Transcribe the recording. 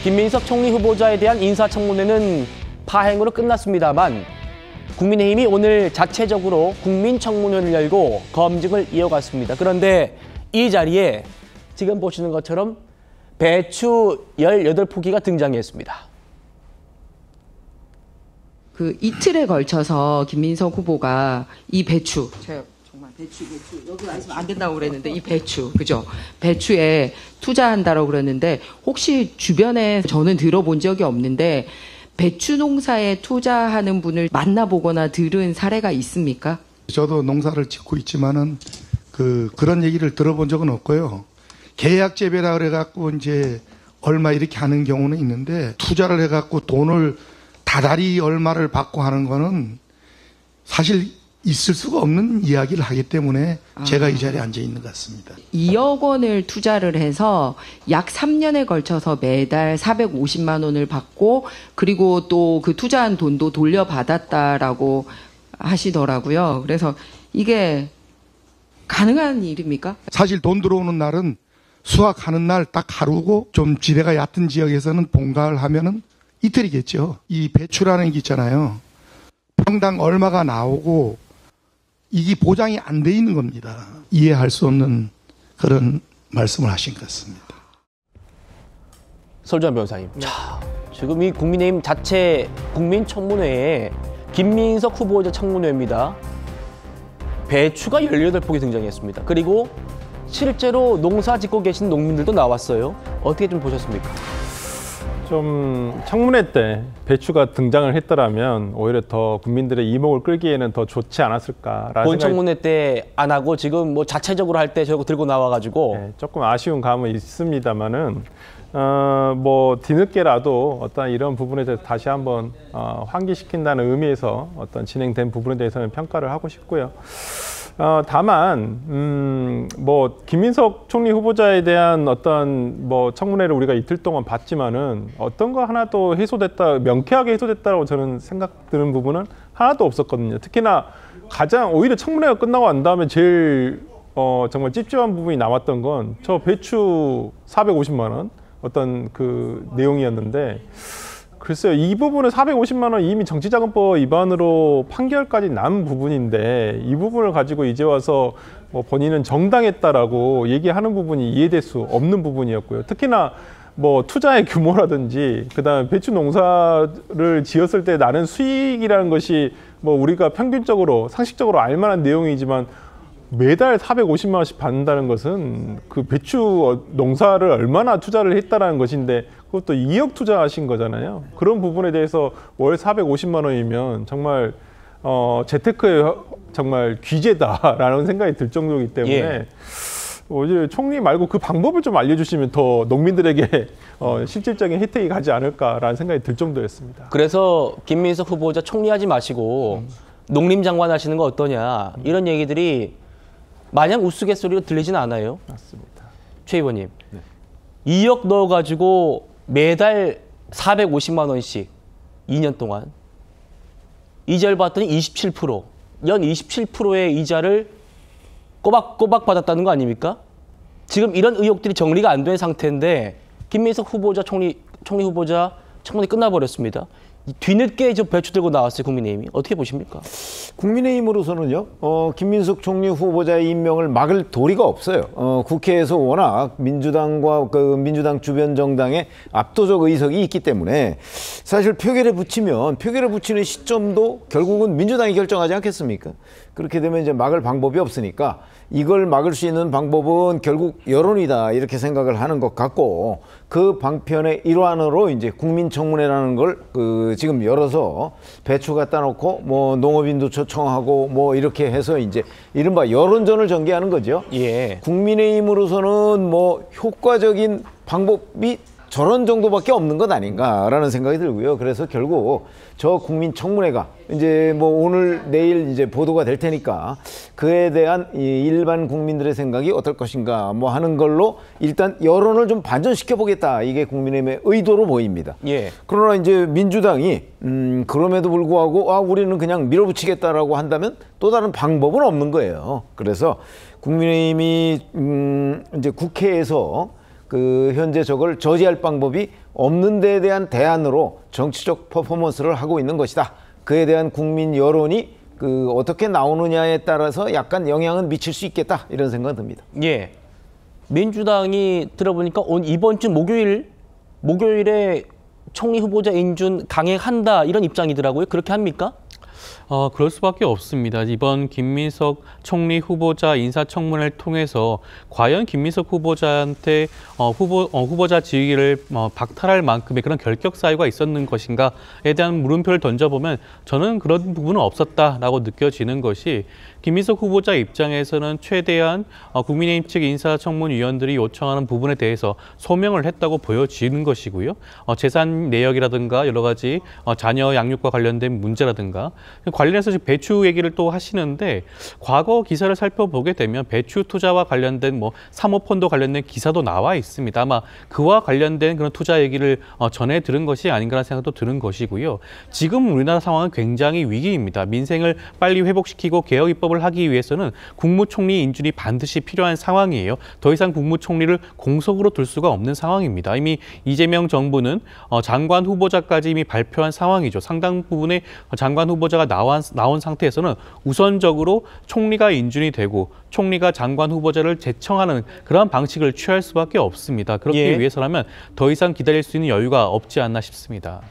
김민석 총리 후보자에 대한 인사청문회는 파행으로 끝났습니다만 국민의힘이 오늘 자체적으로 국민청문회를 열고 검증을 이어갔습니다. 그런데 이 자리에 지금 보시는 것처럼 배추 18포기가 등장했습니다. 그 이틀에 걸쳐서 김민석 후보가 이 배추, 제가 정말 배추 여기 왔으면 안 된다고 그랬는데 이 배추, 그죠? 배추에 투자한다라고 그랬는데 혹시 주변에 저는 들어본 적이 없는데 배추 농사에 투자하는 분을 만나보거나 들은 사례가 있습니까? 저도 농사를 짓고 있지만은 그런 얘기를 들어본 적은 없고요. 계약 재배라 그래갖고 이제 얼마 이렇게 하는 경우는 있는데 투자를 해갖고 돈을 다달이 얼마를 받고 하는 거는 사실 있을 수가 없는 이야기를 하기 때문에 제가 이 자리에 앉아 있는 것 같습니다. 2억 원을 투자를 해서 약 3년에 걸쳐서 매달 450만 원을 받고 그리고 또 그 투자한 돈도 돌려받았다라고 하시더라고요. 그래서 이게 가능한 일입니까? 사실 돈 들어오는 날은 수확하는 날 딱 하루고 좀 지대가 얕은 지역에서는 본가을 하면은 이틀이겠죠. 이 배추라는 게 있잖아요. 평당 얼마가 나오고 이게 보장이 안 돼 있는 겁니다. 이해할 수 없는 그런 말씀을 하신 것 같습니다. 설주환 변호사님. 자, 지금 이 국민의힘 자체 국민청문회에 김민석 후보자 청문회입니다. 배추가 18포기 등장했습니다. 그리고 실제로 농사 짓고 계신 농민들도 나왔어요. 어떻게 좀 보셨습니까? 좀 청문회 때 배추가 등장을 했더라면 오히려 더 국민들의 이목을 끌기에는 더 좋지 않았을까라는 본 청문회 때 안 하고 지금 뭐 자체적으로 할 때 저거 들고 나와가지고 네, 조금 아쉬운 감은 있습니다만은 뭐 뒤늦게라도 어떤 이런 부분에 대해서 다시 한번 환기시킨다는 의미에서 어떤 진행된 부분에 대해서는 평가를 하고 싶고요. 다만 뭐 김민석 총리 후보자에 대한 어떤 뭐 청문회를 우리가 이틀 동안 봤지만은 어떤 거 하나도 해소됐다, 명쾌하게 해소됐다라고 저는 생각 드는 부분은 하나도 없었거든요. 특히나 가장 오히려 청문회가 끝나고 난 다음에 제일 정말 찝찝한 부분이 남았던 건 저 배추 450만 원 어떤 그 내용이었는데, 글쎄요, 이 부분은 450만 원 이미 정치자금법 위반으로 판결까지 난 부분인데 이 부분을 가지고 이제 와서 뭐 본인은 정당했다라고 얘기하는 부분이 이해될 수 없는 부분이었고요. 특히나 뭐 투자의 규모라든지 그다음에 배추 농사를 지었을 때 나는 수익이라는 것이 뭐 우리가 평균적으로 상식적으로 알만한 내용이지만 매달 450만 원씩 받는다는 것은 그 배추 농사를 얼마나 투자를 했다라는 것인데 그것도 2억 투자하신 거잖아요. 그런 부분에 대해서 월 450만 원이면 정말 재테크의 정말 귀재다라는 생각이 들 정도이기 때문에 오히려 총리 말고 그 방법을 좀 알려주시면 더 농민들에게 실질적인 혜택이 가지 않을까라는 생각이 들 정도였습니다. 그래서 김민석 후보자 총리하지 마시고 농림장관 하시는 거 어떠냐 이런 얘기들이 마냥 우스갯소리로 들리진 않아요. 맞습니다. 최 의원님, 2억 넣어가지고 매달 450만 원씩 2년 동안 이자를 받더니 27%, 연 27%의 이자를 꼬박꼬박 받았다는 거 아닙니까? 지금 이런 의혹들이 정리가 안 된 상태인데 김민석 후보자 총리 후보자 청문회 끝나버렸습니다. 뒤늦게 저 배추 들고 나왔어요, 국민의힘이. 어떻게 보십니까? 국민의힘으로서는요, 김민석 총리 후보자의 임명을 막을 도리가 없어요. 국회에서 워낙 민주당과 민주당 주변 정당의 압도적 의석이 있기 때문에 사실 표결에 붙이는 시점도 결국은 민주당이 결정하지 않겠습니까? 그렇게 되면 이제 막을 방법이 없으니까 이걸 막을 수 있는 방법은 결국 여론이다 이렇게 생각을 하는 것 같고, 그 방편의 일환으로 이제 국민청문회라는 걸 지금 열어서 배추 갖다 놓고 뭐 농업인도 초청하고 뭐 이렇게 해서 이제 이른바 여론전을 전개하는 거죠. 예. 국민의힘으로서는 뭐 효과적인 방법이 저런 정도밖에 없는 것 아닌가라는 생각이 들고요. 그래서 결국 저 국민청문회가 이제 뭐 오늘 내일 이제 보도가 될 테니까 그에 대한 이 일반 국민들의 생각이 어떨 것인가 뭐 하는 걸로 일단 여론을 좀 반전시켜 보겠다, 이게 국민의힘의 의도로 보입니다. 예. 그러나 이제 민주당이 그럼에도 불구하고 우리는 그냥 밀어붙이겠다라고 한다면 또 다른 방법은 없는 거예요. 그래서 국민의힘이 이제 국회에서 현재 저걸 저지할 방법이 없는 데에 대한 대안으로 정치적 퍼포먼스를 하고 있는 것이다. 그에 대한 국민 여론이 어떻게 나오느냐에 따라서 약간 영향은 미칠 수 있겠다 이런 생각은 듭니다. 예. 민주당이 들어보니까 이번 주 목요일에 총리 후보자 인준 강행한다 이런 입장이더라고요. 그렇게 합니까? 그럴 수밖에 없습니다. 이번 김민석 총리 후보자 인사청문회를 통해서 과연 김민석 후보자한테 후보자 지위를 박탈할 만큼의 그런 결격 사유가 있었는 것인가에 대한 물음표를 던져보면 저는 그런 부분은 없었다라고 느껴지는 것이 김민석 후보자 입장에서는 최대한 국민의힘 측 인사청문위원들이 요청하는 부분에 대해서 소명을 했다고 보여지는 것이고요. 재산 내역이라든가 여러 가지 자녀 양육과 관련된 문제라든가 관련해서 지금 배추 얘기를 또 하시는데 과거 기사를 살펴보게 되면 배추 투자와 관련된 사모펀드 관련된 기사도 나와 있습니다. 아마 그와 관련된 그런 투자 얘기를 전해 들은 것이 아닌가라는 생각도 드는 것이고요. 지금 우리나라 상황은 굉장히 위기입니다. 민생을 빨리 회복시키고 개혁 입법을 하기 위해서는 국무총리 인준이 반드시 필요한 상황이에요. 더 이상 국무총리를 공석으로 둘 수가 없는 상황입니다. 이미 이재명 정부는 장관 후보자까지 이미 발표한 상황이죠. 상당 부분의 장관 후보자가 나온 상태에서는 우선적으로 총리가 인준이 되고 총리가 장관 후보자를 제청하는 그런 방식을 취할 수밖에 없습니다. 그렇기 위해서라면 더 이상 기다릴 수 있는 여유가 없지 않나 싶습니다.